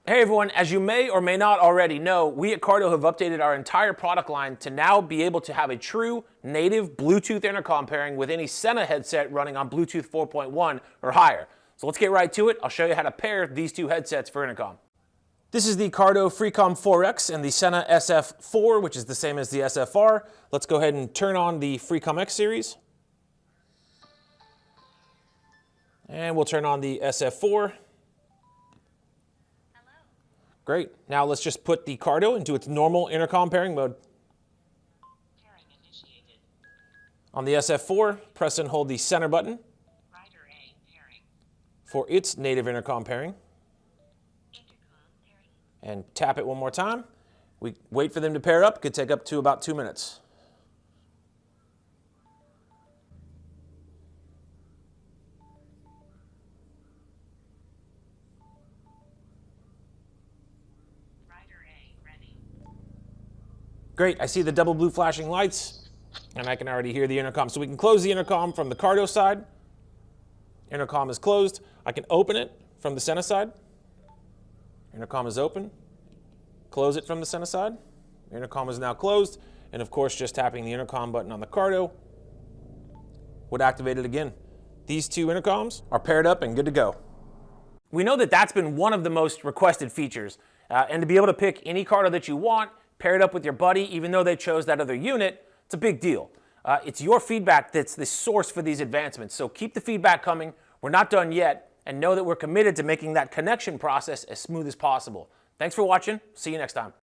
Hey everyone, as you may or may not already know, we at Cardo have updated our entire product line to now be able to have a true native Bluetooth intercom pairing with any Sena headset running on Bluetooth 4.1 or higher. So let's get right to it. I'll show you how to pair these two headsets for intercom. This is the Cardo Freecom 4X and the Sena SF4, which is the same as the SF4. Let's go ahead and turn on the Freecom X series. And we'll turn on the SF4. Great. Now let's just put the Cardo into its normal intercom pairing mode. Pairing initiated. On the SF4, press and hold the center button Rider A pairing. for its native intercom pairing. Intercom pairing. And tap it one more time. We wait for them to pair up. Could take up to about 2 minutes. Great, I see the double blue flashing lights, and I can already hear the intercom. So we can close the intercom from the Cardo side. Intercom is closed. I can open it from the Sena side. Intercom is open. Close it from the Sena side. Intercom is now closed. And of course, just tapping the intercom button on the Cardo would activate it again. These two intercoms are paired up and good to go. We know that that's been one of the most requested features. And to be able to pick any Cardo that you want, pair it up with your buddy, even though they chose that other unit, it's a big deal. It's your feedback that's the source for these advancements, so keep the feedback coming. We're not done yet, and know that we're committed to making that connection process as smooth as possible. Thanks for watching. See you next time.